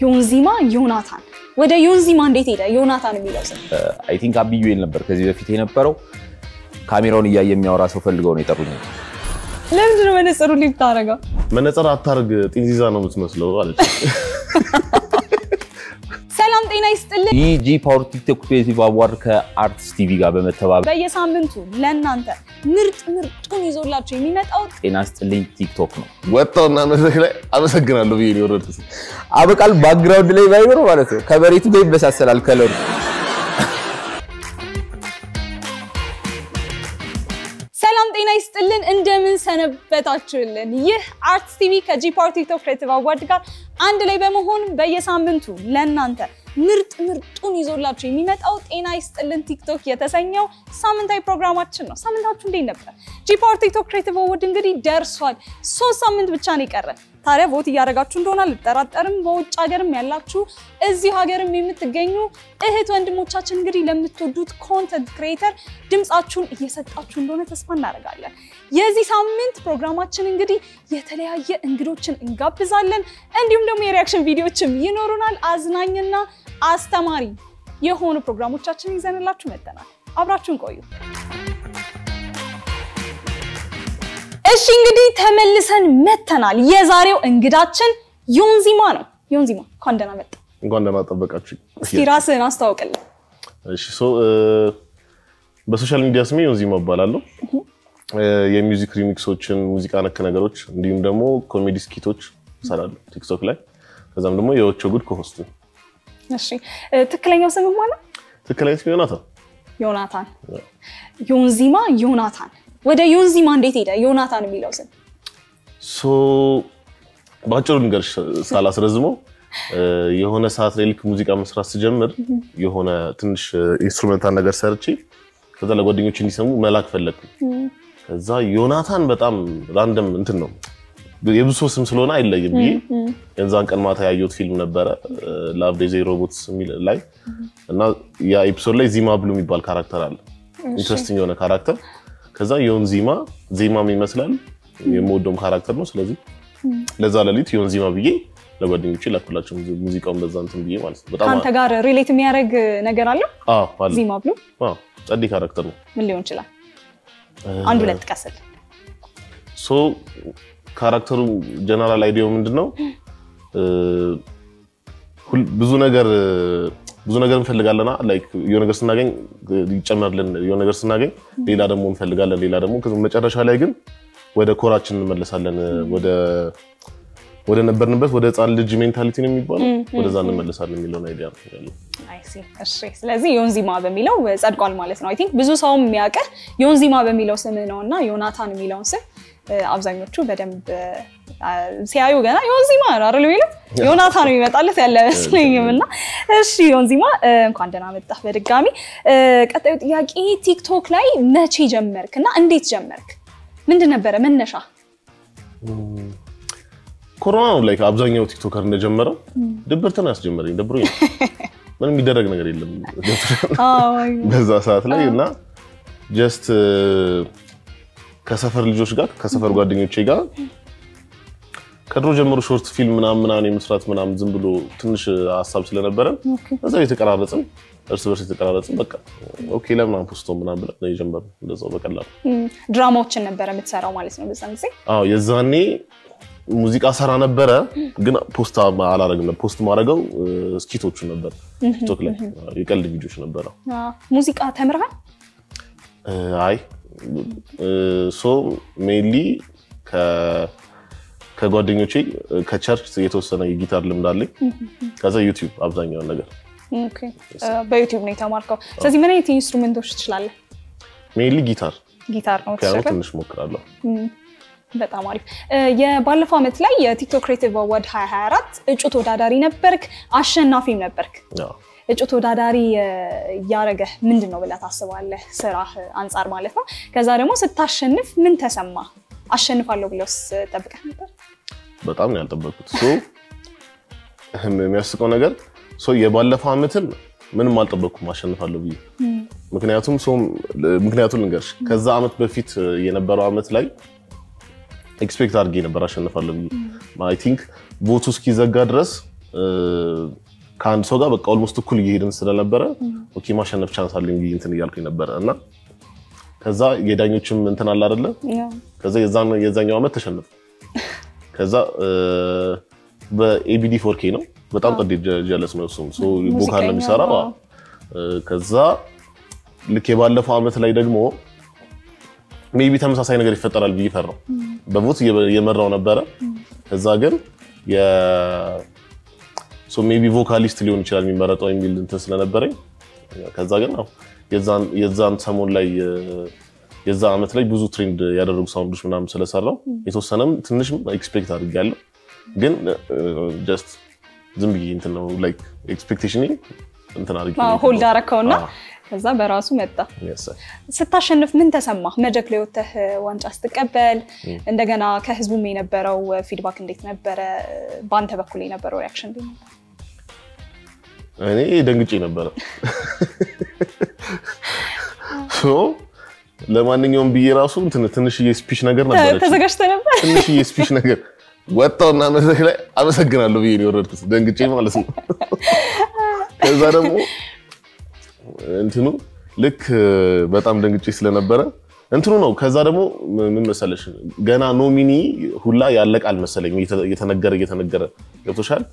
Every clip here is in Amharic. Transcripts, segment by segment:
ዮንዚማ ዮናታን ወደ ዮንዚማ እንዴት ሄደ ዮናታን የሚለው ስም አይ ቲንክ አብዩኤል ነበር ከዚህ በፊት የነበረው ካሜራውን እያየ የሚያወራ ሰው ፈልገው ነው የጠሩኝ ለምን ነው መነጽሩ ሊታረጋው መነጽር አታርግ ጢንዚዛ ነው የምትመስለው አለች ሰላም ጤና ይስጥልኝ ጂ ፓወር ቲክቶክ ክሬቲቭ አዋርድ ከአርትስ ቲቪ ጋር በመተባበር በየሳምንቱ ለእናንተ ምርጡን ይዞላችሁ የሚመጣው ጤና ይስጥልኝ ቲክቶክ ነው ወጣውና መድረክ ላይ አመሰግናለሁ ብዬ ነው ወረድኩት አበቃል ባክግራውንድ ላይ ባይኖር ማለት ነው ከበሬቱ ጋር ይበሳሰላል ከለሩ ሰላም ጤና ይስጥልን እንደምን ሰነበታችሁልን ይህ አርትስ ቲቪ ከጂ ፓወር ቲክቶክ ክሬቲቭ አዋርድ ጋር አንድ ላይ በመሆን በየሳምንቱ ለእናንተ ምርጡን ይዞላችሁ የሚመጣው ጤና ይስጥልን ቲክቶክ የተሰኘው ሳምንታዊ ፕሮግራማችን ነው ሳምንታችሁ እንዴት ነበር ጂ ፓወር ቲክቶክ ክሬቲቭ አዋርድ እንግዲህ ደርሷል 3 ሳምንት ብቻ ነው የቀረን ታዲያ ቮት እያደረጋችሁ እንደሆነ ልጠራጠርም በውጭ ሀገርም ያላችሁ እዚህ ሀገርም የምትገኙ እህት ወንድሞቻችን እንግዲህ ለምትወዱት ኮንተንት ክሬተር ድምጻችሁን እየሰጣችሁ እንደሆነ ተስፋ እናደርጋለን የዚህ ሳምንት ፕሮግራማችን እንግዲህ የተለያየ እንግዶችን እንጋብዛለን እንዲሁም ደግሞ የሪአክሽን ቪዲዮዎችም ይኖሩናል አዝናኝና አስተማሪ የሆኑ ፕሮግራሞቻችን ይዘንላችሁ መጥተናል አብራችሁን ቆዩ እሺ እንግዲህ ተመልሰን መተናል የዛሬው እንግዳችን ዮንዚማ ነው ዮንዚማ እንኳን መጣ እንኳን ደህና ተጠበቃችሁ እስኪ ራስህን አስተዋውቅልን እሺ በሶሻል ሚዲያ ስሜ ዮንዚማ እባላለሁ የሚውዚክ ሪሚክሶችን ሙዚቃ ነክ ነገሮች እንዲሁም ደግሞ ኮሜዲ ስኪቶች እሰራለሁ ቲክቶክ ላይ ከዛም ደግሞ የወቾ ጉድ ኮሆስት እሺ ትክክለኛው ስም ማለት ትክክለኛው ስም ዮናታን ዮንዚማ ዮናታን ወደ ዮንዚማ እንዴት ሄደ ዮናታን የሚለው ስም ባጭሩ ልንገርሽ ሳላስረዝመው የሆነ ሰዓት ላይ ልክ ሙዚቃ መስራት ስጀምር የሆነ ትንሽ ኢንስትሩሜንታል ነገር ሰርቼ ከዛ ለጓደኞች እንዲሰሙ መላክ ፈለኩ ከዛ ዮናታን በጣም ራንደም እንትን ነው የብዙ ስም ስለሆነ አይለይም የዛን ቀን ማታ ያየሁት ፊልም ነበር ላቭ ዴይ ሮቦትስ የሚል ላይ እና ያ ኤፒሶድ ላይ ዚማ ብሉ የሚባል ካራክተር አለ ኢንትረስቲንግ የሆነ ካራክተር ከዛ ዮንዚማ ዜማም ይመስላል የሞዶም ካራክተር ነው ስለዚህ ለዛ ለሊት ዮንዚማ ብዬ ለጓደኞቼ ላኩላቸው ሙዚቃውን በዛ እንትን ብዬ ማለት ነው በጣም አንተ ጋር ሪሌት የሚያደርግ ነገር አለ አለ ዚማ ብሉ ጸዲ ካራክተር ነው ምን ሊሆን ይችላል አንድ ሁለት ቀስል ካራክተሩ ጀነራል አይዲያው ምንድነው ብዙ ነገር እንፈልጋለና ላይክ የሆነ ነገር ስናገኝ ይጨመርልን የሆነ ነገር ስናገኝ ሌላ ደግሞ እንፈልጋለን ሌላ ደግሞ መጨረሻ ላይ ግን ወደ ኮራችን እንመለሳለን ወደ ነበርንበት ወደ ጻን ልጅ ሜንታሊቲ ነው የሚባለው ወደዛ እንመለሳለን የሚለው አይዲያ ነው ያለው አይ ሲ እሺ ስለዚህ ዮንዚማ በሚለው ጸድቋል ማለት ነው አይ ቲንክ ብዙ ሰው የሚያቀር ዮንዚማ በሚለው ስም ነውና ዮናታን የሚለው ስም አብዛኞቹ በደንብ ሲያዩ ገና ዮንዚማ አይደል የሚለው ዮናታን ይመጣለት ያለ መስለኝምና እሺ ዮንዚማ እንኳን ደህና መጣህ በድጋሚ ቀጣዩ ጥያቄ ቲክቶክ ላይ መቼ ጀመርክና እንዴት ጀመርክ ምንድን ነበር መነሻ ኮሮና ነው ላይክ አብዛኛው ቲክቶከር እንደጀመረው ድብርተን ያስጀመረኝ ደብሮኝ ምንም የሚደረግ ነገር የለም በዛ ሰዓት ላይ እና ጀስት ከሰፈር ልጆች ጋር ከሰፈር ጓደኞቼ ጋር ከድሮ ጀምሮ ሾርት ፊልም ምናምን የመስራት ምናምን ዝም ብሎ ትንሽ ሐሳብ ስለነበረ እዛው የተቀራረጽን እርስ በርስ የተቀራረጽን በቃ ኦኬ ለምን አንፖስቶ ምናምን ብለን ነው የጀመረው እንደዛው በቀላሉ ድራማዎችን ነበር የምትሰራው ማለት ነው በዛን ጊዜ የዛኔ ሙዚቃ ሰራ ነበረ ግን ፖስት አላረግም ፖስት ማድረገው ስኪቶቹ ነበር ቲክቶክ ላይ የቀልድ ቪዲዮዎች ነበር ሙዚቃ ተምረሃል አይ ሜንሊ ከጓደኞቼ ከቸርች የተወሰነ የጊታር ልምድ አለኝ ከዛ ዩቲዩብ አብዛኛው ነገር ኦኬ በዩቲዩብ ነው የተማርከው ስለዚህ ምን አይነት ኢንስትሩሜንቶች ትችላለህ ሜንሊ ጊታር ነው ፒያኖ ትንሽ ሞክራለሁ በጣም አሪፍ የባለፈው አመት ላይ የቲክቶክ ክሬቲቭ አዋርድ 2024 እጩ ተወዳዳሪ ነበርክ አሸናፊም ነበርክ እጩ ተወዳዳሪ ያረገ ምንድነው ብለህ ታስባለህ ስራህ አንፃር ማለት ነው ከዛ ደግሞ ስታሸንፍ ምን ተሰማ አሸንፋለሁ ብለውስ ተጠብቀህ ነበር በጣም ነው ያልጠበቅኩት የሚያስቀው ነገር የባለፈው አመትን ምንም አልጠበቅኩም አሸንፋለሁ ብዬ ምክንያቱም ልንገርሽ ከዛ አመት በፊት የነበረው አመት ላይ ኤክስፔክት አድርጌ ነበር አሸንፋለሁ ብዬ አይ ቲንክ ቮቱ እስኪዘጋ ድረስ ከአንድ ሰው ጋር በቃ ኦልሞስት እኩል እየሄድን ስለነበረ ኦኬ ማሸነፍ ቻንስ አለኝ እንትን እያልኩኝ ነበር እና ከዛ የዳኞችም እንትን አለ አይደለ ከዛ የዛኛው አመት ተሸነፈ ከዛ በኤቢዲ 4K ነው በጣም ጥድ ጀለስ ነው እሱም ሶ ቦካል ነው የሚሰራው ከዛ ልክ የባለፈው አመት ላይ ደግሞ ሜቢ ተመሳሳይ ነገር ይፈጠራል ብዬ ፈራው በቮት የመራው ነበረ ከዛ ግን ሶ ሜቢ ቮካሊስት ሊሆን ይችላል የሚመረጠው የሚል እንትን ስለነበረኝ ከዛ ግን ነው የዛን ሰሞን ላይ የዛ አመት ላይ ብዙ ትሬንድ ያደረጉ ሳውንዶች ምናምን ስለሰራው የተወሰነም ትንሽም ኤክስፔክት አድርጋለሁ ግን ጀስት ዝም ብዬ እንትን ነው ላይክ ኤክስፔክቴሽን እንትን አድርጋለሁ ሆልድ አረከውና ከዛ በራሱ መጣ ስታሸንፍ ምን ተሰማ መድረክ ላይ ወጥተህ ዋንጫ ስትቀበል እንደገና ከህዝቡም የነበረው ፊድባክ እንዴት ነበር ባንተ በኩል የነበረው ሪአክሽን ምን ነበር እኔ ደንግጬ ነበር ሶ ለማንኛውም ብዬ ራሱ ትንሽዬ ስፒች ነገር ነበር ተዘጋጅተህ ነበር ትንሽዬ ስፒች ነገር ወጣውና መድረክ ላይ አመሰግናለሁ ብዬ ነው ወረድኩት ደንግጬ ማለት ነው ከዛ ደግሞ እንትኑ ልክ በጣም ደንግጬ ስለነበረ እንትኑ ነው ከዛ ደግሞ ምን መሰለሽ ገና ኖሚኒ ሁላ ያለቃል መሰለኝ እየተነገረ ገብቶሻል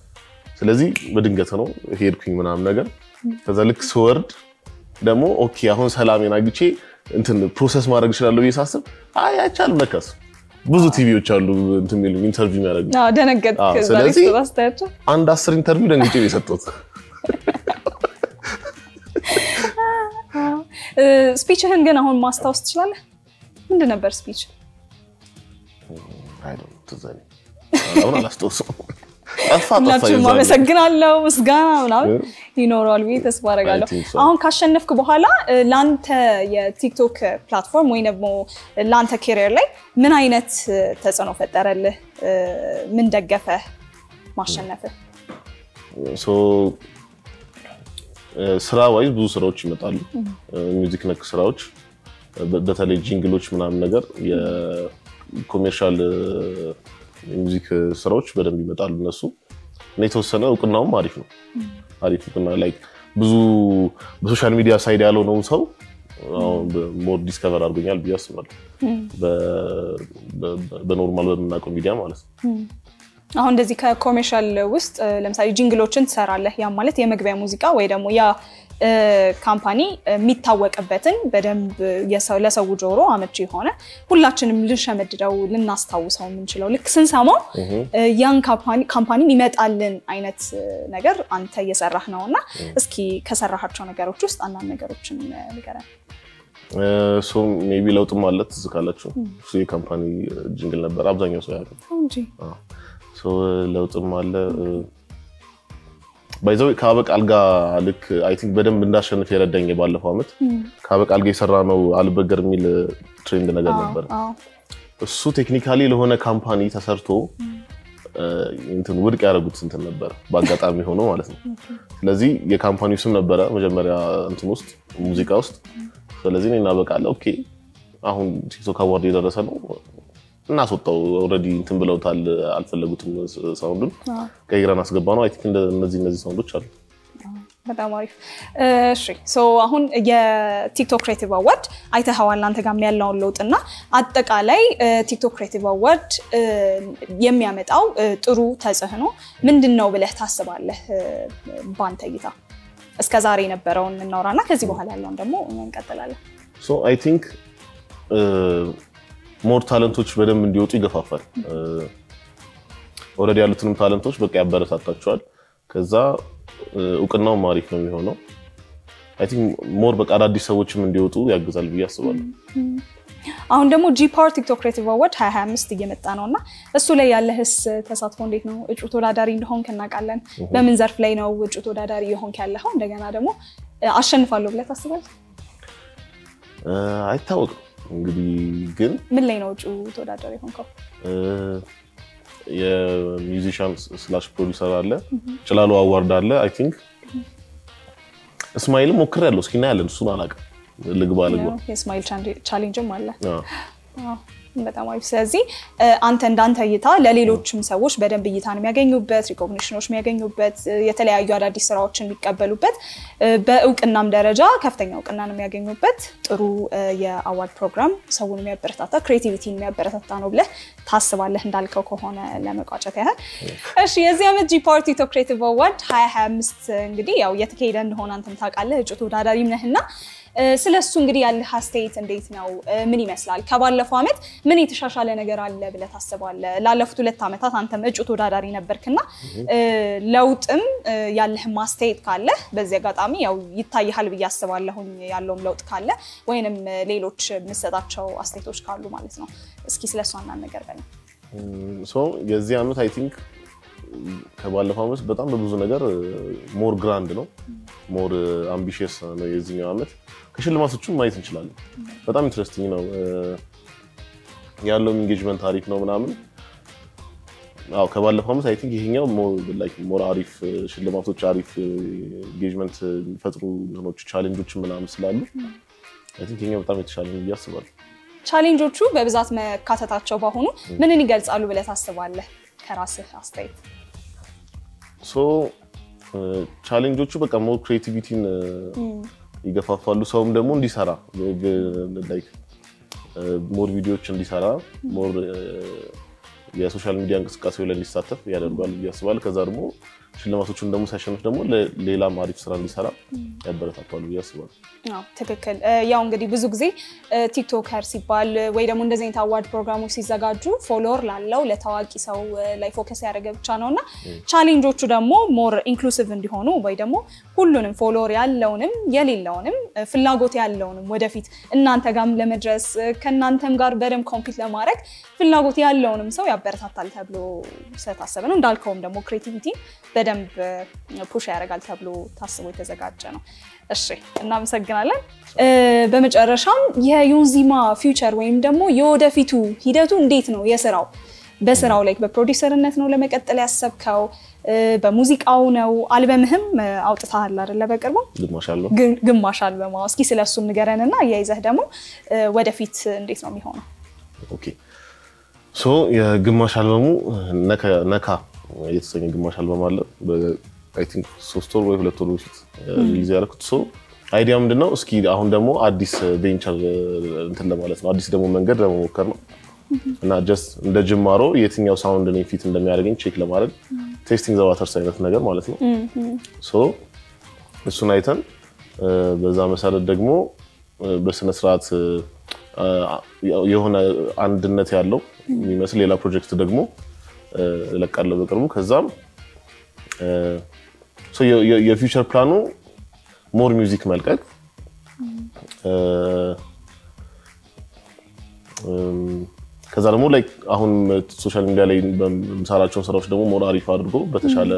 ስለዚህ በድንገት ነው ሄድኩኝ ምናምን ነገር ከዛ ልክ ስወርድ ደግሞ ኦኬ አሁን ሰላሜን አግቼ እንትን ፕሮሰስ ማድረግ ይችላል እየሳስብ አይቻልም ለካስ ብዙ ቲቪዎች አሉ እንትን የሚሉ ኢንተርቪው የሚያደርጉ ደነገጥክ ከዛ ለስተዋስተያቸው አንድ 10 ኢንተርቪው ደንግጬ የሰጠሁት ስፒችህን ግን አሁን ማስታወስ ትችላለህ ምንድን ነበር ስፒች አይ ዶንት ትዛኔ አሁን አላስታውስም ሁላችሁም ማመሰግናለሁ ምስጋና ምናምን ይኖራል ብዬ ተስፋ አደርጋለሁ አሁን ካሸነፍክ በኋላ ላንተ የቲክቶክ ፕላትፎርም ወይ ደግሞ ላንተ ካሪየር ላይ ምን አይነት ተጽዕኖ ፈጠረልህ ምን ደገፈህ ማሸነፍህ ሶ ስራ ዋይዝ ብዙ ስራዎች ይመጣሉ ሚውዚክ ነክ ስራዎች በተለይ ጂንግሎች ምናምን ነገር የኮሜርሻል ሚውዚክ ስራዎች በደንብ ይመጣሉ እነሱ እና የተወሰነ እውቅናውም አሪፍ ነው አሪፍ እውቅና ላይክ ብዙ በሶሻል ሚዲያ ሳይድ ያለው ነው ሰው ሞር ዲስከቨር አድርጎኛል ብዬ አስባለሁ በኖርማል በምናውቀው ሚዲያ ማለት ነው አሁን እንደዚህ ከኮሜርሻል ውስጥ ለምሳሌ ጂንግሎችን ትሰራለህ ያ ማለት የመግቢያ ሙዚቃ ወይ ደግሞ ያ ካምፓኒ የሚታወቅበትን በደንብ ለሰው ጆሮ አመቺ ሆነ ሁላችንም ልንሸመድደው ልናስታውሰው የምንችለው ልክ ስንሰማው ያን ካምፓኒ ይመጣልን አይነት ነገር አንተ እየሰራህ ነውና እስኪ ከሰራሃቸው ነገሮች ውስጥ አንዳንድ ነገሮችን ንገረን ሶ ሜቢ ለውጥ ማለት ዝካላችሁ ሶ የካምፓኒ ጂንግል ነበር አብዛኛው ሰው ያውቃል እንጂ ሶ ለውጥ ማለት ባይዘው ከአበቃል ጋር ልክ አይ ቲንክ በደንብ እንዳሸንፍ የረዳኝ ባለፈው አመት ከአበቃል ጋር የሰራ ነው አልበገር የሚል ትሬንድ ነገር ነበር እሱ ቴክኒካሊ ለሆነ ካምፓኒ ተሰርቶ እንትን ውድቅ ያደረጉት እንትን ነበር በአጋጣሚ ሆኖ ማለት ነው ስለዚህ የካምፓኒው ስም ነበር መጀመሪያ እንትን ውስጥ ሙዚቃ ውስጥ ስለዚህ እኔና አበቃል ኦኬ አሁን ቲክቶክ አዋርድ የደረሰ ነው እናስወጣው ኦሬዲ እንትን ብለውታል አልፈለጉትም ሳውንዱን ከይራን አስገባው ነው አይ ቲንክ እነዚህ ሳውንዶች አሉ በጣም አሪፍ እሺ ሶ አሁን የቲክቶክ ክሬቲቭ አዋርድ አይተሃዋል አንተ ጋር ያለውን ለውጥና አጠቃላይ ቲክቶክ ክሬቲቭ አዋርድ የሚያመጣው ጥሩ ተጽዕኖ ምንድነው ብለህ ታስባለህ ባንተ እይታ እስከዛሬ የነበረውን እናወራና ከዚህ በኋላ ያለውን ደግሞ እንቀጥላለን ሶ አይ ቲንክ ሞር ታለንቶች በደንብ እንዲወጡ ይገፋፋል ኦሬዲ ያሉትንም ታለንቶች በቃ ያበረታታቸዋል ከዛ እውቅናው ማሪፍ ነው የሚሆነው አይ ቲንክ ሞር በቃ አዳዲስ ሰዎችም እንዲወጡ ያግዛል ብዬ አስባለሁ አሁን ደግሞ ጂፓወር ቲክቶክ ክሬቲቭ አዋርድ 2025 እየመጣ ነውና እሱ ላይ ያለህስ ተሳትፎ እንዴት ነው እጩ ተወዳዳሪ እንደሆንክ እናውቃለን በምን ዘርፍ ላይ ነው እጩ ተወዳዳሪ የሆንክ ያለኸው እንደገና ደግሞ አሸንፋለሁ ብለህ ታስባለህ አይታወቅም እንግዲህ ግን ምን ላይ ነው እጩ ተወዳዳሪ የሆንከው የሙዚሻን ስላሽ ፕሮዲዩሰር አለ ጭላሎ አዋርድ አለ አይ ቲንክ እስማኤል ሞክር ያለው እስኪና ያለን እሱን አላውቅም ልግባ የእስማኤል ቻሌንጅም አለ በጣም አሪፍ ስለዚህ አንተ እንዳንተ እይታ ለሌሎችም ሰዎች በደንብ እይታን የሚያገኙበት ሪኮግኒሽኖች የሚያገኙበት የተለያዩ አዳዲስ ስራዎችን የሚቀበሉበት በእውቅናም ደረጃ ከፍተኛ እውቅናን የሚያገኙበት ጥሩ የአዋርድ ፕሮግራም ሰውን የሚያበረታታ ክሬቲቪቲን የሚያበረታታ ነው ብለህ ታስባለህ እንዳልከው ከሆነ ለመቋጨት ያህል እሺ የዚህ ዓመት ጂፓርቲ ቶፕ ክሬቲቭ አዋርድ 2025 እንግዲህ ያው የተካሄደ እንደሆነ አንተም ታውቃለህ እጩ ተወዳዳሪም ነህና ስለሱ እንግዲህ ያለ ሀስቴት እንዴት ነው ምን ይመስላል ከባለፈው አመት ምን የተሻሻለ ነገር አለ ብለህ ታስባለህ ላለፉት 2 አመታት አንተም እጩ ተወዳዳሪ ነበርክና ለውጥም ያለህ ማስቴት ካለ በዚህ አጋጣሚ ያው ይታያል ብዬ አስባለሁ ያለውም ለውጥ ካለ ወይንም ሌሎች መስጣቸው አስቴቶች ካሉ ማለት ነው እስኪ ስለሱ አንዳንድ ነገር በል ሶ የዚህ አመት አይ ቲንክ ከባለፈው አመት በጣም በብዙ ነገር ሞር ግራንድ ነው ሞር አምቢሺየስ ነው የዚህኛው አመት ከሽልማቶቹም ማየት እንችላለን በጣም ኢንትረስቲንግ ነው ያለው ኢንጌጅመንት አሪፍ ነው ምናምን አው ከባለፈው አመት አይ ቲንክ ይሄኛው ሞር አሪፍ ሽልማቶች አሪፍ ኢንጌጅመንት ፈጥሩ እንትኖች ቻሌንጆች ምናምን ስላሉ አይ ቲንክ ይሄኛው በጣም የተሻለ ነው ያስባል ቻሌንጆቹ በብዛት መካተታቸው ባሆኑ ምንን ይገልጻሉ ብለህ ታስባለህ ከራስህ አስተያየት ሶ ቻሌንጆቹ በቃ ሞር ክሬቲቪቲን ይገፋፋሉ ሰውም ደግሞ እንዲሰራ ላይክ ሞር ቪዲዮዎች እንዲሰራ ሞር የሶሻል ሚዲያ እንቅስቃሴው ላይ እንዲሳተፍ ያደርጋል ያስባል ከዛ ደግሞ ሽልማቶቹን ደግሞ ሳይሸነፍ ደግሞ ለሌላ ማሪፍ ስራ እንዲሰራ ያበረታታሉ ያስባል አዎ ትክክል ያው እንግዲህ ብዙ ጊዜ ቲክቶከር ሲባል ወይ ደግሞ እንደዚህ አይነት አዋርድ ፕሮግራሞች ሲዘጋጁ ፎሎወር ላለው ለታዋቂ ሰው ላይ ፎከስ ያደረገ ብቻ ነውና ቻሌንጆቹ ደግሞ ሞር ኢንክሉሲቭ እንዲሆኑ ወይ ደግሞ ሁሉንም ፎሎወር ያለውንም የሌለውንም ፍላጎት ያለውንም ወደፊት እናንተ ጋርም ለመድረስ ከናንተም ጋር በደም ኮምፒት ለማድረግ ፍላጎት ያለውንም ሰው ያበረታታል ተብሎ ስለታሰበ ነው እንዳልከውም ደግሞ ክሬቲቪቲ በደንብ ፑሽ ያደርጋል ተብሎ ታስቦ የተዘጋጀ ነው እሺ እናመሰግናለን በመጨረሻም የዩንዚማ ፊውቸር ወይም ደግሞ የወደፊቱ ሂደቱ እንዴት ነው የስራው በስራው ላይ በፕሮዲዩሰርነት ነው ለመቀጠል ያሰብከው በሙዚቃው ነው አልበምህም አውጥተሃል አይደለ በቅርቡ ግማሽ አልበም እስኪ ስለሱ ንገረንና ያይዘህ ደግሞ ወደፊት እንዴት ነው የሚሆነው ኦኬ ሶ የግማሽ አልበሙ ነካ የተሰኘ ግማሽ አልበም አለ አይ ቲንክ 3 ወር ወይ 2 ወር በፊት ሪሊዝ ያደረኩት ሶ አይዲያ ምንድነው እስኪ አሁን ደግሞ አዲስ ቬንቸር እንትን ለማለት ነው አዲስ ደግሞ መንገድ ለመሞከር ነው እና ጀስት እንደ ጅማሮ የትኛው ሳውንድ ነው ፊት እንደሚያደርገኝ ቼክ ለማድረግ ቴስቲንግ ዘ ዋተርስ አይነት ነገር ማለት ነው ሶ እሱን አይተን በዛ መሰረት ደግሞ በስነ ስርዓት የሆነ አንድነት ያለው የሚመስል ሌላ ፕሮጀክት ደግሞ ለቀቀለው በቅርቡ ከዛም ሶ የፊውቸር ፕላኑ ሞር ሚውዚክ መልቀቅ ከዛ ደግሞ ላይክ አሁን ሶሻል ሚዲያ ላይ በመሳራቸው ስራዎች ደግሞ ሞር አሪፍ አድርጎ በተሻለ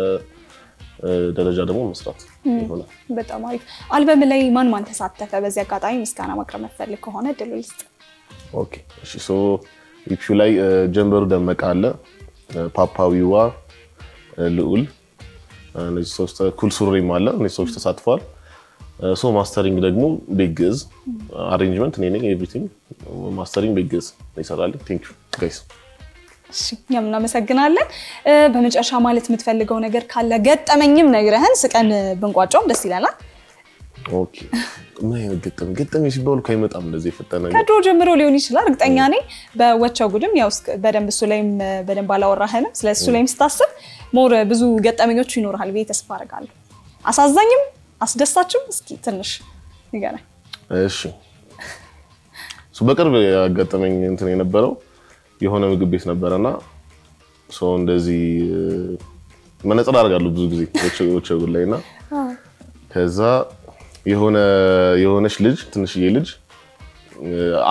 ደረጃ ደግሞ መስራት ይሆናል በጣም አሪፍ አልበም ላይ ማን ተሳተፈ በዚህ አጋጣሚ ምስጋና ማቅረብ መፈልክ ከሆነ ድልልስ ኦኬ እሺ ሶ ኢፒዩ ላይ ጀንበሩ ደመቀ አለ ፓፓዊዋ ልዑል እነዚህ ሶስት ኩል ሱሪም አለ እነዚህ ሶስት ተሳትፈዋል ሶ ማስተሪንግ ደግሞ ቢግዝ አሬንጅመንት እኔ ነኝ ኤቭሪቲንግ ማስተሪንግ ቢግዝ ይሰራል ቴንክ ዩ ጋይስ እሺ ያምና መሰግናለን በመጨረሻ ማለት የምትፈልገው ነገር ካለ ገጠመኝም ነግረህን ስቀን ብንቋጫው ደስ ይላል ኦኬ ምን ገጠመኝ ሲባል ከይመጣም እንደዚህ ፈተና ከድሮ ጀምሮ ሊሆን ይችላል እርግጠኛ ነኝ በወቻው ጉድም ያው በደንብ እሱ ላይም በደንብ አላወራህንም ስለሱ ላይም ስታስብ ሞር ብዙ ገጠመኞች ይኖርሃል ቤት ተስፋ አደርጋለሁ አሳዛኝም አስደሳችም እስኪ ትንሽ ንገረኝ እሺ ሱ በቅርብ ያጋጠመኝ እንትን የነበረው የሆነ ምግብ ቤት ነበርና ሶ እንደዚህ መነጽር አደርጋለሁ ብዙ ጊዜ ወቸው ጉላይና ከዛ የሆነች ልጅ ትንሽዬ ልጅ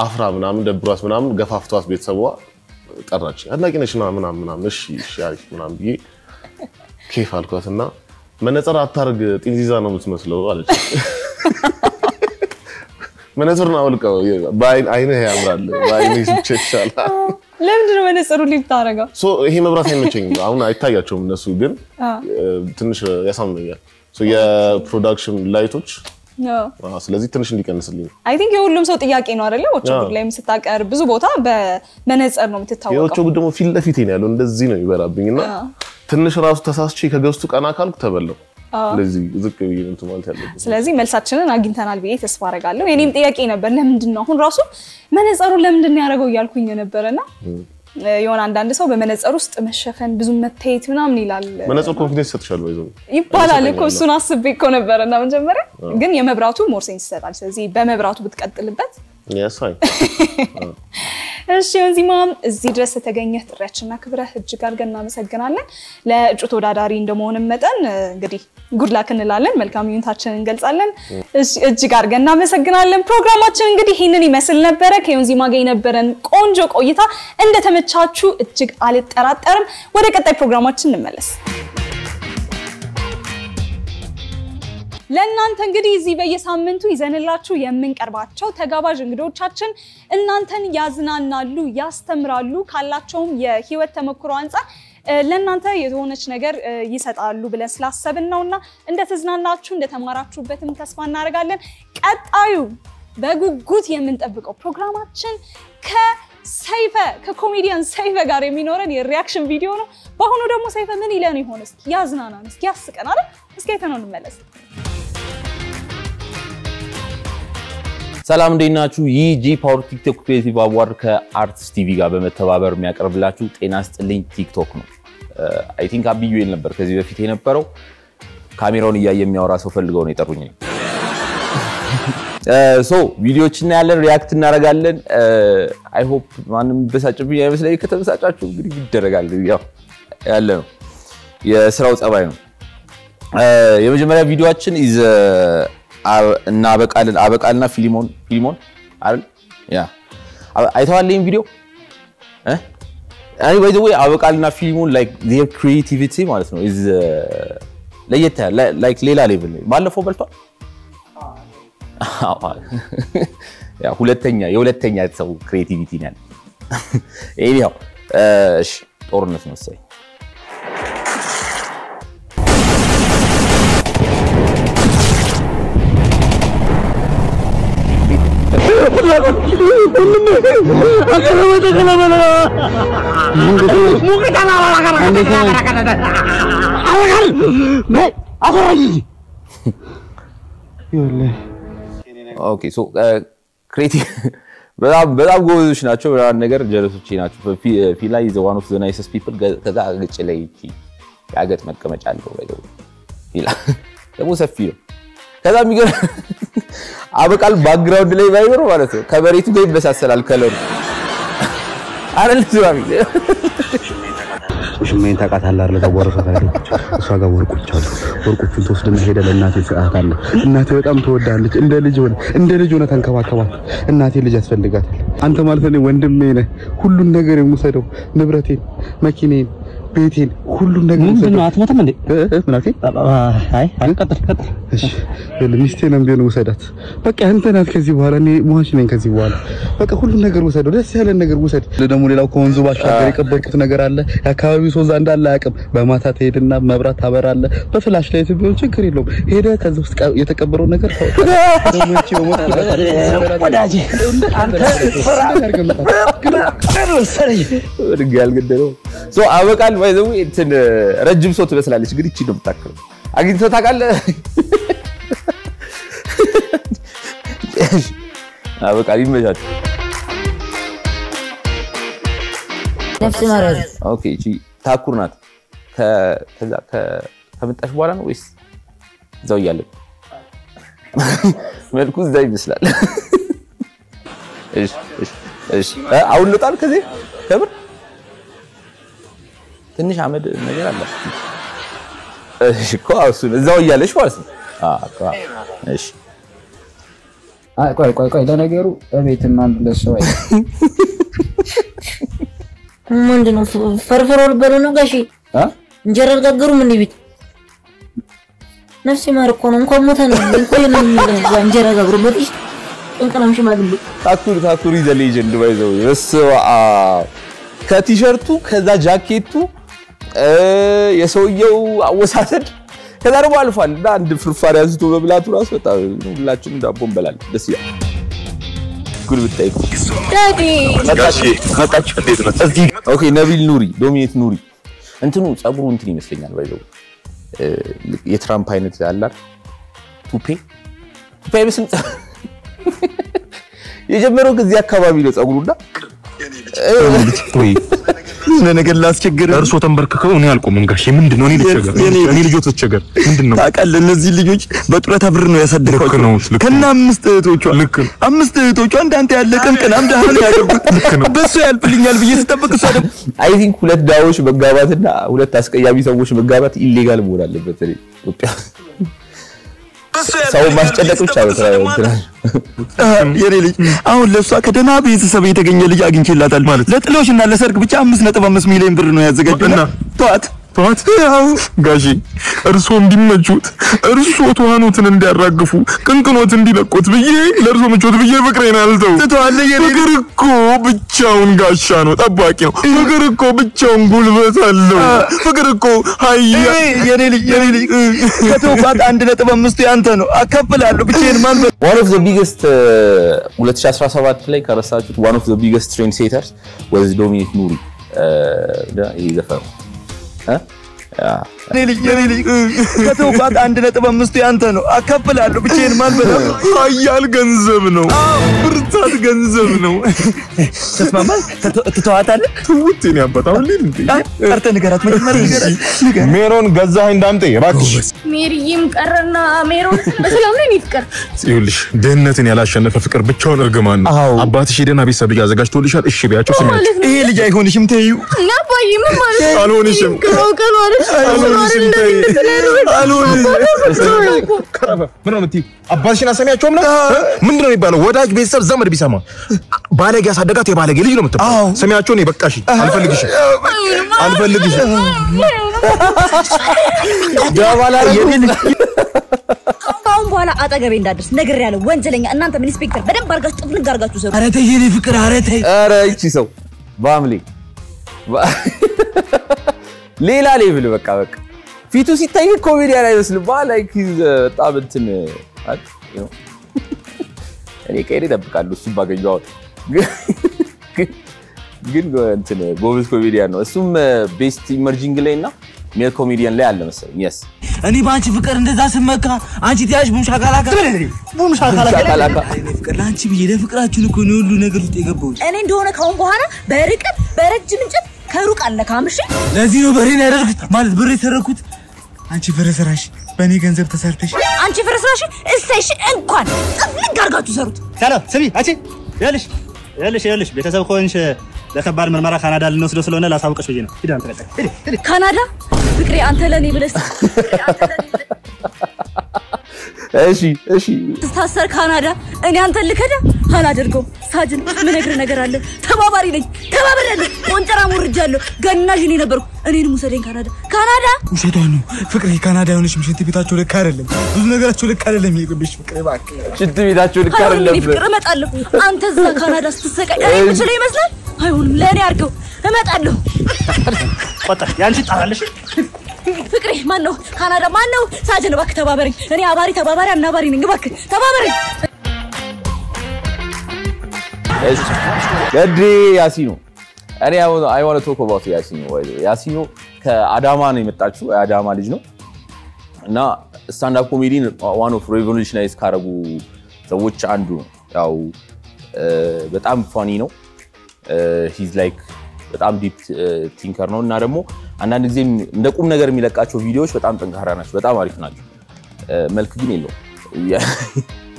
አፍራ ምናምን ደብሯት ምናምን ገፋፍቷት ቤተሰቧ ጠራች አድናቂ ነሽ ምናምን እሺ አሪፍ ምናምን ብዬ ኬፍ አልኳትና መነጽር አታርግ ጢንዚዛ ነው የምትመስለው አለች መነጽር ነው አውልቀው አይንህ ያምራል አይንህ ይችላል ለምንድን ነው መነጽሩ ሊታረጋው ሶ ይሄ መብራት አይመቸኝም አሁን አይታያቸውም እነሱ ግን ትንሽ ያሳምነኛል ሶ የፕሮዳክሽን ላይቶች ስለዚህ ትንሽ እንዲቀንስልኝ አይ ቲንክ የሁሉም ሰው ጥያቄ ነው አይደለ ወቾ ጉድ ላይም ስታቀር ብዙ ቦታ በመነጽር ነው የምትታወቀው የወቾ ጉድ ደግሞ ፊት ለፊት ነው ያለው እንደዚህ ነው ይበራብኝና ትንሽ ራሱ ተሳስቼ ከገዝቱ ቀና ካልኩ ተበለው ስለዚህ ዝቅ ብዬ እንትን ማለት ያለብኝ ስለዚህ መልሳችንን አግኝተናል ብዬ ተስፋ አደርጋለሁ የኔም ጥያቄ ነበር ለምንድን ነው አሁን ራሱ መነጽሩን ለምንድን ነው ያደረገው ይያልኩኝ ነበርና የሆነ አንዳንድ ሰው በመነጽር ውስጥ መሸፈን ብዙ መታየት ምናምን ይላል መነጽር ኮንፊደንስ ይሰጥሻል ወይዘው ይባላል እኮ እሱን አስቤ እኮ ነበርና መጀመሪያ ግን የመብራቱ ሞር ሴንስ ይሰጣል ስለዚህ በመብራቱ ብትቀጥልበት ያሳይ እሺ እንዚማ እዚህ ድረስ ተገኘህ ጥሪያችንና ክብረህ እጅግ አድርገን እናመሰግናለን ለእጩ ተወዳዳሪ እንደመሆን መጠን እንግዲህ ጉድ ላክ እንላለን መልካም ይሁንታችንን እንገልጻለን እሺ እጅግ አድርገን እናመሰግናለን ፕሮግራማችን እንግዲህ ይሄንን ይመስል ነበር ከእንዚማ ጋር የነበረን ቆንጆ ቆይታ እንደተመቻችሁ እጅግ አልጠራጠርም ወደ ቀጣይ ፕሮግራማችን እንመለስ ለእናንተ እንግዲህ እዚህ በየሳምንቱ ይዘንላችሁ የምንቀርባቸው ተጋባዥ እንግዶቻችን እናንተን ያዝናናሉ ያስተምራሉ ካላቸውም የህይወት ተመክሮ አንፃር ለእናንተ የሆነች ነገር ይሰጣሉ ብለን ስላሰብን ነውና እንደተዝናናችሁ እንደተማራችሁበትም ተስፋ እናደርጋለን ቀጣዩ በጉጉት የምንጠብቀው ፕሮግራማችን ከሰይፈ ከኮሜዲያን ሰይፈ ጋር የሚኖረን የሪአክሽን ቪዲዮ ነው በአሁኑ ደግሞ ሰይፈ ምን ይለን ይሆን እስኪ ያዝናናን እስኪ ያስቀን አይደል እስኪ አይተነው እንመለስ ሰላም እንደናችሁ ይህ ጂ ፓወር ቲክቶክ ክሬቲቭ አዋርድ ከአርትስ ቲቪ ጋር በመተባበር የሚያቀርብላችሁ ጤና ይስጥልኝ ቲክቶክ ነው አይ ቲንክ አብዩኤል ነበር ከዚህ በፊት የነበረው ካሜራውን እያየ የሚያወራ ሰው ፈልገው ነው የጠሩኝ ሶ ቪዲዮዎችና ያለን ሪአክት እናደርጋለን አይ ሆፕ ማንም በሳጭብኝ አይመስለኝ ከተበሳጫችሁ እንግዲህ ይደረጋል ያው ያለ ነው የስራው ጸባይ ነው የመጀመሪያ ቪዲዮአችን ኢዝ እና አበቃልና ፊሊሞን አይደል ያ አይተዋል ይሄን ቪዲዮ አይ ባይ ዘ ዌይ አበቃልና ፊሊሞን ላይክ their creativity ማለት ነው is ለየት ያለ ላይክ ሌላ ሌቭል ባለፈው በልቷል ያ የሁለተኛ ሰው ክሬቲቪቲ ነው ኤኒሃው እሺ ጦርነት መሰለኝ ኦኬ ሶ ክሬቲቭ በጣም ጎበዞች ናቸው በራን ነገር ጀለሶች ናቸው ፊል ላይ ዘ ዋን ኦፍ ዘ ናይስስት ፒፕል ከዛ ገጭ ላይ ያገጥ መቀመጫ አለው ባይደው ይላ ደግሞ ሰፊ ነው ከዛ የሚገር አበቃል ባክግራውንድ ላይ ባይኖር ማለት ነው ከበሬቱ ጋር ይበሳሰላል ከለሩ አይደል ዝራሚ ሽሜን ታቃታለህ አይደል ተወርፈ ታሪክ እሷ ጋር ወርቆች አሉ ወርቆቹን ተወስደና ሄደ ለእናቴ ሰዓታለ እናቴ በጣም ተወዳለች እንደ ልጅ ሆነ ተንከባከባት እናቴ ልጅ ያስፈልጋታል አንተ ማለት ነው ወንድሜ ነህ ሁሉን ነገር የምሰደው ንብረቴን መኪኔን ቤቴን ሁሉን ነገር ምንድነው አትመጣም እንዴ ምናቴ አይ አንቀጥል እሺ ለሚስቴንም ቢሆን ወሰዳት በቃ አንተ ናት ከዚህ በኋላ እኔ ሟች ነኝ ከዚህ በኋላ በቃ ሁሉን ነገር ወሰደው ደስ ያለ ነገር ወሰድ ለደሞ ሌላው ከወንዙ ባሻገር የቀበርኩት ነገር አለ ያካባቢው ሰው ዛንዳ አለ አያውቅም በማታ ተሄድና መብራት ታበራለ በፍላሽ ላይ ቢሆን ችግር የለውም ሄደ ከዛ ውስጥ የተቀበረው ነገር ታውቃለህ ወዳጄ አንተ ያልገደለው ሶ አበቃል ባይ ዘ ዌይ እንትን ረጅም ሰው ትመስላለች ግን እቺ ነው የምታከለው አግኝተው ታውቃለህ አበቃል ይመቻት ነፍስ ማረዝ ኦኬ እቺ ታኩር ናት ከዛ ከመጣሽ በኋላ ነው ወይስ እዛው ያለ መልኩ እዛ ይመስላል እሺ አሁን ልጣል ከዚህ ከብር ትንሽ አመድ ነገር አለ እሺ ኮአውስ እዛው ያለሽ ማለት ነው እሺ ቆይ ለነገሩ እቤትም አንድ ለሰው አይ ምንድነው ፈርፈሮል በለነው ጋሺ እንጀራ ጋገሩ ምን ይብት ነፍስ ማር እኮ ነው እንኳን ሞተ ነው እንኳን ነው እንጀራ ጋገሩ በጥሽ እንቀናም ሽማግሌ ታኩሪ ዘ ሌጀንድ ባይዘው የሰው ከቲሸርቱ ከዛ ጃኬቱ የሰውየው አወሳሰድ ከዛ ደግሞ አልፏል እና አንድ ፍርፋሪ አንስቶ በብላቱ ራስ በጣም ሁላችንም ዳቦ እንበላለን ደስ ይላል ጉል ብታይቁ ዳዲ መጣች እንዴት ነው እዚህ ኦኬ ነቢል ኑሪ ዶሚኔት ኑሪ እንትኑ ጸጉሩ እንትን ይመስለኛል ባይዘው የትራምፕ አይነት ያላል ቱፔ ይመስል የጀመረው ከዚህ አካባቢ ነው ጸጉሩና ወይ ነገር ላስቸግር እርሶ ተንበርከከው እኔ አልቆምም ጋሼ ምንድነው እኔ ልቸገር እኔ ልጆች ተቸገር ምንድነው ታውቃለህ እነዚህ ልጆች በጡረታ ብር ነው ያሳደግኳቸው ከና አምስት እህቶቹ አንዳንተ ያለ ቀንቀን አምዳህን ያደርጉት በሱ ያልፍልኛል ብዬ ተጠብቅ ሰደም አይ ቲንክ ሁለት ዳዎች መጋባትና ሁለት አስቀያሚ ሰዎች መጋባት ኢሌጋል መሆን አለበት ኢትዮጵያ ሰው ማስጨነቅ ብቻ ነው የኔ ልጅ አሁን ለሷ ከደና ቤተሰብ የተገኘ ልጅ አግኝቼላታል ማለት ለጥሎሽና ለሰርግ ብቻ 5.5 ሚሊዮን ብር ነው ያዘጋጀና ጧት ያው ጋሺ እርሶ እንዲመቹት እርሶ ተዋኖትን እንዲያራግፉ ቅንቅኖት እንዲለቁት ብዬ ለርሶ መቾት ብዬ ፍቅሬን አልተው ተቷለ የኔ እኮ ብቻውን ጋሻ ነው ጠባቂ ነው ፍቅር እኮ ብቻውን ጉልበት አለው ፍቅር እኮ ሃያ የኔ ልጅ ከተውባት 1.5 ያንተ ነው አከፍላለሁ ብቻዬን ማን one of the biggest 2017 ላይ ከረሳችሁት one of the biggest trendsetters was Dominic Nuri ይዘፈው የኔ ልጅ ከተውባት 1.5 ያንተ ነው አከፍላለሁ ብቻዬን ማን በለው ሃያል ገንዘብ ነው ብርታት ገንዘብ ነው ተስማማ ተተዋታለህ ትውቴን ያባታው እንዴ አርተ ንገራት ንገር ሜሮን ገዛህ እንዳምጤ እባክሽ ሜሪም ቀረና ሜሮን በሰላም ላይ ይፍቀር ይኸውልሽ ደህንነትን ያላሸነፈ ፍቅር ብቻውን እርግማን ነው አባትሽ ሄደና ቤተሰብ ልጅ አዘጋጅቶልሻል እሺ ቢያቸው ስሜት ይሄ ልጅ አይሆንሽም ተይው ናባይም ማለት አልሆንሽም ምን ነው የምትይው አባትሽን አሰሚያቸውም ነው ምንድነው የሚባለው ወዳጅ ቤተሰብ ዘመድ ቢሰማ ባለጌ ያሳደጋት የባለጌ ልጅ ነው የምትባለው ሰሚያቸው ነው በቃሽ አልፈልግሽም ዳባላ የኔ አሁን በኋላ አጠገቤ እንዳደርስ ነገር ያለው ወንጀለኛ እናንተ ምን ኢንስፔክተር በደንብ አርጋችሁ ጥፍልግ አርጋችሁ ሰሩ ኧረ ተይ የኔ ፍቅር ኧረ ተይ ኧረ እቺ ሰው ባምሊ ሌላ ሌቭል በቃ ፊቱ ሲታይ ኮሜዲያን አይመስልም ላይክ በጣም እንትን እኔ ከእኔ ደብቃለሁ እሱ ባገኘው ግን እንትን ጎበዝ ኮሜዲያን ነው እሱም ቤስት ኢመርጂንግ ላይና ሜል ኮሜዲያን ላይ አለ መሰለኝ yes እኔ ባንቺ ፍቅር እንደዛ ስመካ አንቺ ትያሽ ቡምሻካላካ ፍቅር ላንቺ ብዬ ለፍቅራችን እኮ ነው ሁሉ ነገር ውስጥ የገባው እኔ እንደሆነ ካሁን በኋላ በርቀት በረጅም እንጨት ከሩቅ አለካም እሺ ለዚህ ነው በሬን ያደርኩት ማለት ብር የተረኩት አንቺ ፍረሰራሽ በኔ ገንዘብ ተሰርተሽ አንቺ ፍረሰራሽ እሰይሽ እንኳን ጥፍልግ አርጋችሁ ሰሩት ሰላም ስሚ አንቺ ያለሽ ቤተሰብ ኮንሽ ለከባድ ምርመራ ካናዳ ልንወስደው ስለሆነ ላሳውቀሽ ብዬ ነው ሂድ አንተ ቀጥል ካናዳ ፍቅሬ አንተ ለኔ ብለስ እሺ ተሳሰር ካናዳ እኔ አንተ ልከዳ አላደርገው ሳጅን ምን ነገር አለ ተባባሪ ነኝ ተባባሪያለሁ ቆንጨራ ሙርጃለሁ ገናሽ እኔ ነበርኩ እኔን ሙሰደኝ ካናዳ ውሸቷን ነው ፍቅሬ ካናዳ ሆነሽ ሽንት ቤታቸው ልክ አይደለም ብዙ ነገራቸው ልክ አይደለም ይቅብሽ ፍቅሬ እባክህ ሽንት ቤታቸው ልክ አይደለም ፍቅሬ እመጣለሁ አንተ እዛ ካናዳ ስትሰቃይ እኔ ምን ይመስላል አይሆንም ለኔ አርገው እመጣለሁ ቆጣ ያንቺ ጣራለሽ ፍቅሬ ማን ነው ካናዳ ማን ነው ሳጅን እባክህ ተባበረኝ እኔ ተባባሪ አናባሪ ነኝ እባክህ ተባበረኝ ገዴ ያሲኖ እኔ I want to talk about ያሲኖ ከአዳማ ነው የመጣችው የአዳማ ልጅ ነው እና ስታንድ አፕ ኮሜዲን one of revolutionize ካረጉ ሰዎች አንዱ ነው ያው በጣም ፋኒ ነው he's like በጣም ዲፕ ቲንከር ነው እና ደግሞ አንዳንድ ጊዜ እንደ ቁም ነገር የሚለቃቸው ቪዲዮዎች በጣም ጠንካራ ናቸው በጣም አሪፍ ናቸው መልክ ግን የለው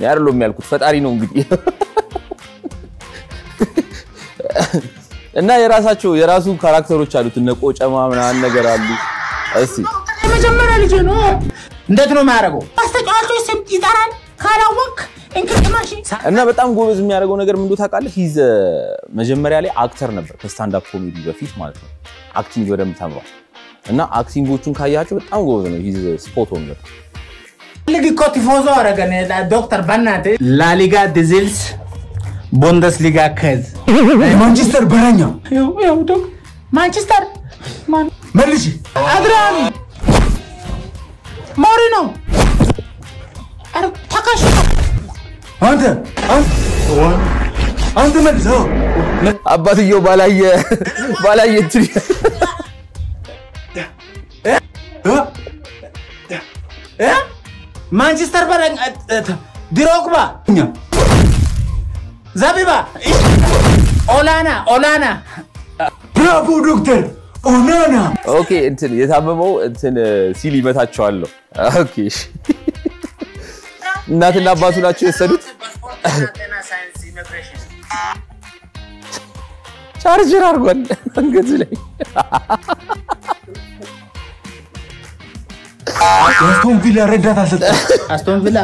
ያርሎ የሚያልኩት ፈጣሪ ነው እንግዲህ እና የራሱ ካራክተሮች አሉት እነ ቆጨማ ምናምን ነገር አሉ እሺ መጀመሪያ ልጅ ነው እንዴት ነው የሚያደርገው አስተጫዋቾች ስም ይጠራል ካላወቅ እንክትማሽ እና በጣም ጎበዝ የሚያደርገው ነገር ምን ታውቃለህ ሂዝ መጀመሪያ ላይ አክተር ነበር ከስታንድ አፕ ኮሜዲ በፊት ማለት ነው አክቲንግ በደንብ ተምሯል እና አክቲንጎቹን ካያችሁ በጣም ጎበዝ ነው ሂዝ ስፖት ኦን ነው ልግ ኮቲፎዞ አረገነ ዶክተር ባናቴ ላሊጋ ዲዚልስ ቡንደስሊጋ ከዝ ማንቸስተር በረኛው ያው ዶክ ማንቸስተር ማን መልሽ አድራሚ ሞሪ ነው ተካሽ አንተ መልሰው አባትየው ባላየ ትሪ ማንቸስተር በረኝ ድሮግባ ዛቢባ ኦላና ብራቮ ዶክተር ኦናና ኦኬ እንትን የታመመው እንትን ሲል ይመታቸዋለሁ ኦኬ እናትና አባቱ ናቸው የሰዱት ቻርጀር አርጓል አንገት ላይ አስቶን ቪላ ረዳት አሰጠ አስቶን ቪላ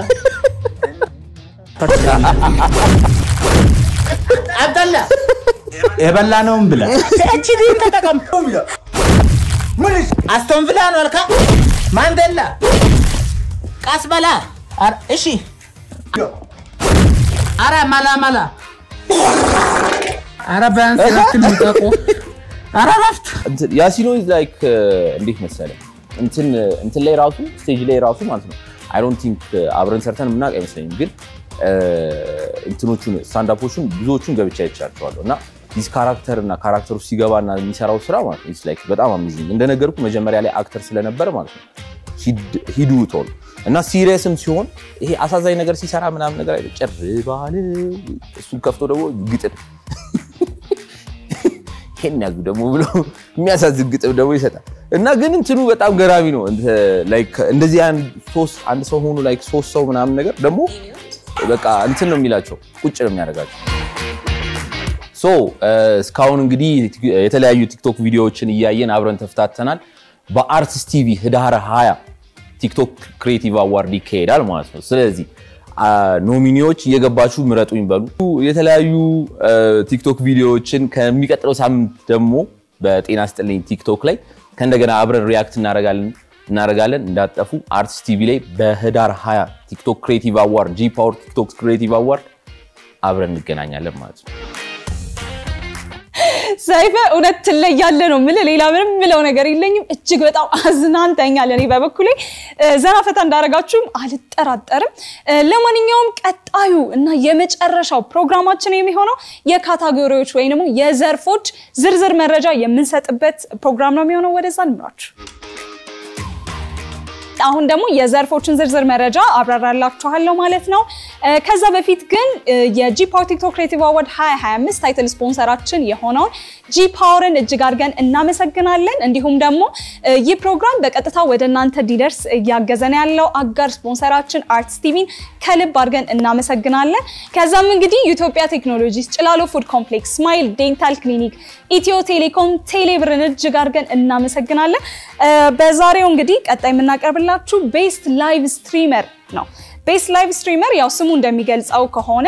አብደላ የበላነውም ብላ እቺ ተጠቀም ምን አስቶን ቪላ ነው አልካ ማንዴላ ቃስበላ እሺ አረ ማላ አረ ባንስ ትምጣቆ አረ ረፍት ያሲኖ is like እንዴት መሰለ እንትን ላይ ራሱ ስቴጅ ላይ ራሱ ማለት ነው I don't think አብረን ሰርተን ምናቅ አይመስለኝም ግን እንትኖቹን ስታንድ አፖቹን ብዙዎቹን ገብቻ አይቻቸዋለሁ እና ዲስ ካራክተር እና ካራክተሩ ሲገባና የሚሰራው ስራ ማለት ነው like በጣም አሜዚንግ እንደነገርኩ መጀመሪያ ላይ አክተር ስለነበር ማለት ነው ሂዱ ቶል እና ሲሪየስም ሲሆን ይሄ አሳዛኝ ነገር ሲሰራ ምናምን ነገር አይደል ጨርባለ እሱ ከፍቶ ደግሞ ግጥም ከናጉ ደግሞ ብሎ የሚያሳዝግ ግጥም ደግሞ ይሰጣል እና ግን እንትኑ በጣም ገራሚ ነው ላይክ እንደዚህ አንድ ሰው ሆኖ ላይክ ሶስት ሰው ምናምን ነገር ደግሞ በቃ እንትን ነው የሚላቸው ቁጭ ነው የሚያደርጋቸው ሶ እስካሁን እንግዲህ የተለያዩ ቲክቶክ ቪዲዮዎችን እያየን አብረን ተፍታተናል በአርትስ ቲቪ ህዳር 20 ቲክቶክ ክሬቲቭ አዋርድ ይካሄዳል ማለት ነው ስለዚህ ኖሚኒዎች እየገባችሁ ምረጡኝ በሉ የተለያዩ ቲክቶክ ቪዲዮዎችን ከሚቀጥለው ሳምንት ደግሞ በጤና ስጥልኝ ቲክቶክ ላይ ከእንደገና አብረን ሪአክት እናረጋለን እንዳጠፉ አርትስ ቲቪ ላይ በህዳር 20 ቲክቶክ ክሬቲቭ አዋርድ ጂ ፓወር ቲክቶክ ክሬቲቭ አዋርድ አብረን እንገናኛለን ማለት ነው ሰይፈ እውነት ትለያለ ነው ማለት ሌላ ምንም ምለው ነገር የለኝም እጅግ በጣም አዝናንተኛል እኔ በበኩሌ ዘናፈታ እንዳረጋችሁም አልጠራጠርም ለማንኛውም ቀጣዩ እና የመጨረሻው ፕሮግራማችን የሚሆነው የካታጎሪዎች ወይ ደግሞ የዘርፎች ዝርዝር መረጃ የምንሰጥበት ፕሮግራም ነው የሚሆነው ወደዛ እንምራችሁ አሁን ደግሞ የዘርፎችን ዝርዝር መረጃ አብራራላችኋለሁ ማለት ነው ከዛ በፊት ግን የጂ ፓወር ቲክቶክ ክሬቲቭ አዋርድ 2025 ታይትል ስፖንሰራችን የሆነው ጂ ፓወርን እጅግ አድርገን እናመሰግናለን እንዲሁም ደግሞ ይህ ፕሮግራም በቀጥታ ወደ እናንተ ዲደርስ ያገዘን ያለው አጋር ስፖንሰራችን አርትስ ቲቪን ከልብ አድርገን እናመሰግናለን ከዛም እንግዲህ ኢትዮጵያ ቴክኖሎጂስ ጭላሎ ፉድ ኮምፕሌክስ ስማይል ዴንታል ክሊኒክ ኢትዮ ቴሌኮም ቴሌብርን እጅግ አድርገን እናመሰግናለን በዛሬው እንግዲህ ቀጣይ የምናቀርብላችሁ ቤስት ላይቭ ስትሪመር ነው ቤስት ላይቭ ስትሪመር ያው ስሙ እንደሚገልጸው ከሆነ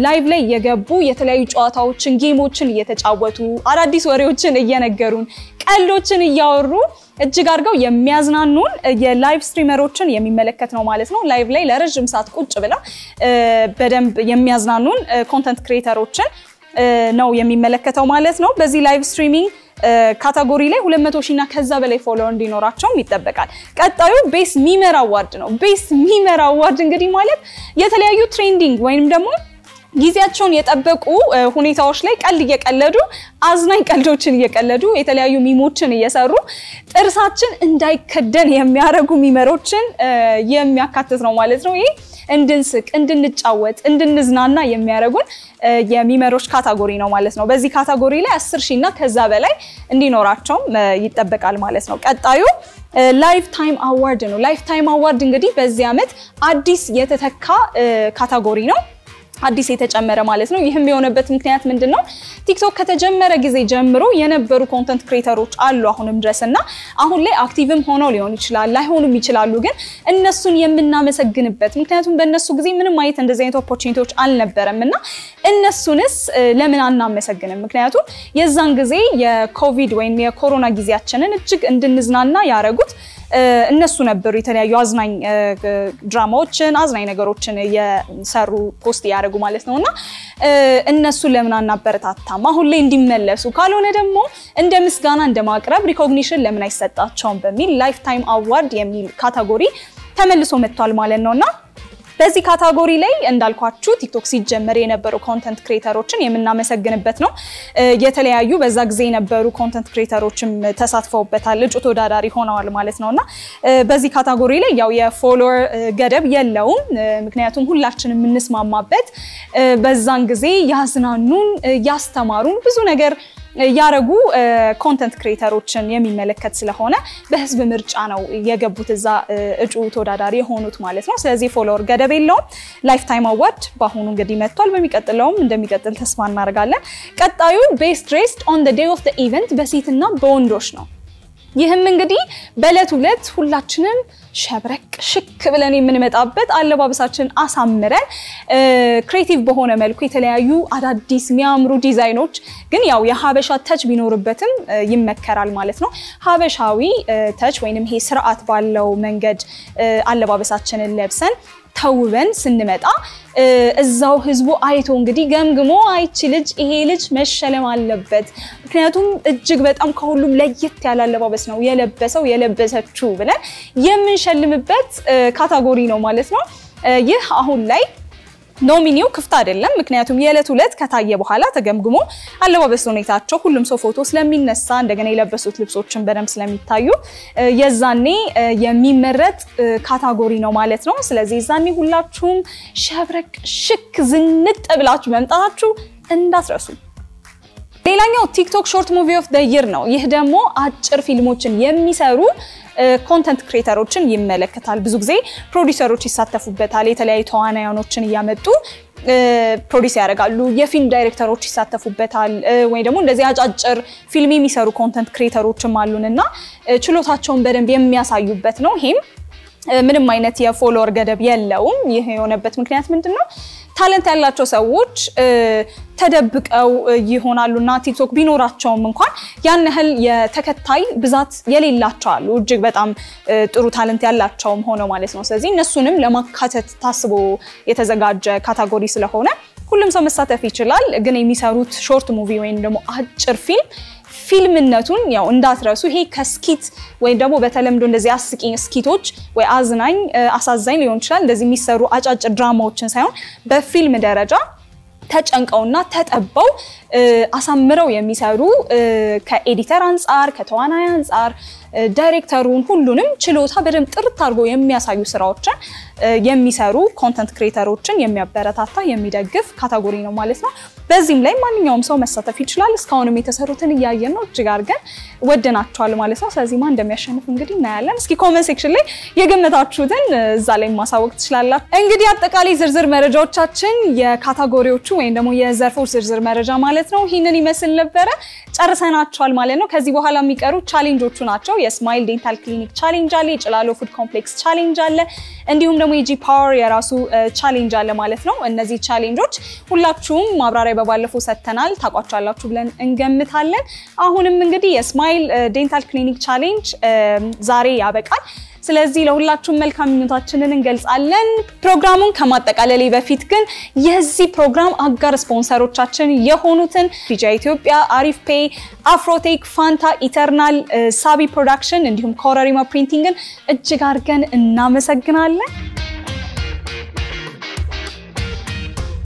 ላይቭ ላይ የገቡ የተለያዩ ጨዋታዎችን ጌሞችን እየተጫወቱ አዳዲስ ወሬዎችን እየነገሩን ቀልዶችን እያወሩ እጅግ አድርገው የሚያዝናኑን የላይቭ ስትሪመሮችን የሚመለከት ነው ማለት ነው ላይቭ ላይ ለረጅም ሰዓት ቁጭ ብለው በደንብ የሚያዝናኑን ኮንተንት ክሬተሮችን ነው የሚመለከተው ማለት ነው በዚህ ላይቭ ስትሪሚንግ ካታጎሪ ላይ 200 ሺና ከዛ በላይ ፎሎወር እንዲኖራቸው ይጠበቃል ቀጣዩ ቤስት ሚመር አዋርድ ነው ቤስት ሚመር አዋርድ እንግዲህ ማለት የተለያዩ ትሬንዲንግ ወይንም ደግሞ ጊዜያቸውን የጠበቁ ሁኔታዎች ላይ ቀልድ እየቀለዱ አዝናኝ ቀልዶችን እየቀለዱ የተለያዩ ሚሞችን እየሰሩ ጥርሳችን እንዳይከደን የሚያረጉ ሚመሮችን የሚያካትት ነው ማለት ነው ይሄ እንድንስቅ እንድንጫወት እንድንዝናና የሚያረጉን የሚመሮች ካታጎሪ ነው ማለት ነው በዚህ ካታጎሪ ላይ 10 ሺና ከዛ በላይ እንዲኖራቸው ይጠበቃል ማለት ነው ቀጣዩ ላይፍ ታይም አዋርድ ነው ላይፍ ታይም አዋርድ እንግዲህ በዚህ አመት አዲስ የተተካ ካታጎሪ ነው አዲስ የተጨመረ ማለት ነው ይህም የሆነበት ምክንያት ምንድነው ቲክቶክ ከተጀመረ ጊዜ ጀምሮ የነበሩ ኮንተንት ክሬተሮች አሉ አሁንም ድረስና አሁን ላይ አክቲቭም ሆነው ሊሆን ይችላል ላይሆኑም ይችላሉ ግን እነሱን የምናመሰግንበት ምክንያቱም በእነሱ ጊዜ ምንም አይነት እንደዚህ አይነት ኦፖርቹኒቲዎች አልነበረምና እነሱንስ ለምን አናመሰግንም ምክንያቱም የዛን ጊዜ የኮቪድ ወይም የኮሮና ጊዜያችንን እጅግ እንድንዝናና ያረጉት እነሱ ነበሩ የተለያዩ አዝናኝ ድራማዎችን አዝናኝ ነገሮችን የሰሩ ፖስት ያደርጉ ማለት ነውና እነሱ ለምን አናበረታታም አሁን ላይ እንዲመለሱ ካልሆነ ደግሞ እንደ ምስጋና እንደማቅረብ ሪኮግኒሽን ለምን አይሰጣቸውም በሚል ላይፍ ታይም አዋርድ የሚል ካታጎሪ ተመልሶ መጥቷል ማለት ነውና በዚህ ካታጎሪ ላይ እንዳልኳችሁ ቲክቶክ ሲጀመር የነበሩ ኮንተንት ክሬተሮችን የምናመሰግንበት ነው የተለያዩ በዛ ጊዜ የነበሩ ኮንተንት ክሬተሮችም ተሳትፈውበታል እጩ ተወዳዳሪ ሆነዋል ማለት ነውና በዚህ ካታጎሪ ላይ ያው የፎሎወር ገደብ የለውም ምክንያቱም ሁላችንም እንስማማበት በዛን ጊዜ ያዝናኑን ያስተማሩን ብዙ ነገር ያረጉ ኮንተንት ክሬተሮችን የሚመለከት ስለሆነ በህዝብ ምርጫ ነው የገቡት እዛ እጩ ተወዳዳሪ ሆኑት ማለት ነው ስለዚህ ፎሎወር ገደብ የለውም ላይፍ ታይም አዋርድ ባሁኑ እንግዲህ መጥቷል በሚቀጥለውም እንደሚቀጥል ተስፋ እናደርጋለን ቀጣዩ ቤስት ድሬስድ ኦን ዘ ዴይ ኦፍ ዘ ኢቨንት በሴትና በወንዶች ነው ይህም እንግዲህ በእለት ሁለት ሁላችንም ሸብረቅ ሽክ ብለን የምንመጣበት አለባበሳችን አሳምረን ክሬቲቭ በሆነ መልኩ የተለያዩ አዳዲስ የሚያምሩ ዲዛይኖች ግን ያው የሀበሻ ተች ቢኖርበትም ይመከራል ማለት ነው ሀበሻዊ ተች ወይንም ይሄ ስርዓት ባለው መንገድ አለባበሳችንን ለብሰን ተውበን ስንመጣ እዛው ህዝቡ አይቶ እንግዲህ ገምግሞ አይቺ ልጅ ይሄ ልጅ መሸለም አለበት ምክንያቱም እጅግ በጣም ከሁሉም ለየት ያለ አለባበስ ነው የለበሰው የለበሰችው ብለን የምንሸልምበት ካታጎሪ ነው ማለት ነው ይህ አሁን ላይ ኖሚኒው ክፍት አይደለም ምክንያቱም የዕለት ሁለት ከታየ በኋላ ተገምግሞ አለባበስ ሁኔታቸው ሁሉም ሰው ፎቶ ስለሚነሳ እንደገና የለበሱት ልብሶችን በደንብ ስለሚታዩ የዛኔ የሚመረጥ ካታጎሪ ነው ማለት ነው ስለዚህ የዛኔ ሁላችሁም ሸብረቅ ሽክ ዝንጥ ብላችሁ መምጣታችሁ እንዳትረሱ ሌላኛው ቲክቶክ ሾርት ሙቪ ኦፍ ዘ ይር ነው ይህ ደግሞ አጭር ፊልሞችን የሚሰሩ ኮንተንት ክሬተሮችን ይመለከታል ብዙ ጊዜ ፕሮዲዩሰሮች ይሳተፉበታል የተለያዩ ተዋናዮችን ያመጡ ፕሮዲዩስ ያደርጋሉ የፊልም ዳይሬክተሮች ይሳተፉበታል ወይ ደግሞ እንደዚህ አጫጭር ፊልም የሚሰሩ ኮንተንት ክሬተሮችም አሉንና ችሎታቸውን በደንብ የሚያሳዩበት ነው ይሄም ምንም አይነት የፎሎወር ገደብ የለውም ይሄ የሆነበት ምክንያት ምንድነው ታለንት ያላቸው ሰዎች ተደብቀው ይሆናሉና ቲክቶክ ቢኖራቸውም እንኳን ያን ያህል የተከታይ ብዛት የሌላቸው አሉ እጅግ በጣም ጥሩ ታለንት ያላቸውም ሆኖ ማለት ነው ስለዚህ እነሱንም ለማካተት ታስቦ የተዘጋጀ ካታጎሪ ስለሆነ ሁሉም ሰው መሳተፍ ይችላል ግን የሚሰሩት ሾርት ሙቪ ወይም ደግሞ አጭር ፊልምነቱን ያው እንዳትረሱ ይሄ ከስኪት ወይ ደግሞ በተለምዶ እንደዚህ አስቂኝ ስኪቶች ወይ አዝናኝ አሳዛኝ ሊሆን ይችላል እንደዚህ የሚሰሩ አጫጭር ድራማዎችን ሳይሆን በፊልም ደረጃ ተጨንቀውና ተጠበው አሳምረው የሚሰሩ ከኤዲተር አንፃር ከተዋናይ አንፃር ዳይሬክተሩን ሁሉንም ችሎታ በደንብ ጥርት አድርጎ የሚያሳዩ ስራዎችን የሚሰሩ ኮንተንት ክሬተሮችን የሚያበረታታ የሚደግፍ ካታጎሪ ነው ማለት ነው በዚህም ላይ ማንኛውም ሰው መሳተፍ ይችላል እስካሁንም የተሰሩትን ያያየን ነው እጅግ አድርገን ወደናቸዋል ማለት ነው ስለዚህ ማን እንደሚያሸንፍ እንግዲህ እናያለን እስኪ ኮሜንት ሴክሽን ላይ የገመታችሁትን እዛ ላይ ማሳወቅ ትችላላችሁ እንግዲህ አጠቃላይ ዝርዝር መረጃዎቻችን የካታጎሪዎቹ ወይም ደግሞ የዘርፎች ዝርዝር መረጃ ማለት ነው ይሄንን ይመስል ነበር ጨርሰናቸዋል ማለት ነው ከዚህ በኋላ የሚቀሩ ቻሌንጆቹ ናቸው የስማይል ዴንታል ክሊኒክ ቻሌንጅ አለ የጭላሎ ፉድ ኮምፕሌክስ ቻሌንጅ አለ እንዲሁም ደግሞ የጂ ፓወር የራሱ ቻሌንጅ አለ ማለት ነው እነዚህ ቻሌንጆች ሁላችሁም ማብራሪያ በባለፈው ሰተናል ታቋቻላችሁ ብለን እንገምታለን አሁንም እንግዲህ የስማይል ዴንታል ክሊኒክ ቻሌንጅ ዛሬ ያበቃል ስለዚህ ለሁላችሁም መልካም ምኞታችንን እንገልጻለን ፕሮግራሙን ከማጠቃለሌ በፊት ግን የዚህ ፕሮግራም አጋር ስፖንሰሮቻችን የሆኑትን ቢጃ ኢትዮጵያ አሪፍ ፔይ አፍሮቴክ ፋንታ ኢተርናል ሳቢ ፕሮዳክሽን እንዲሁም ኮረሪማ ፕሪንቲንግን እጅግ አድርገን እናመሰግናለን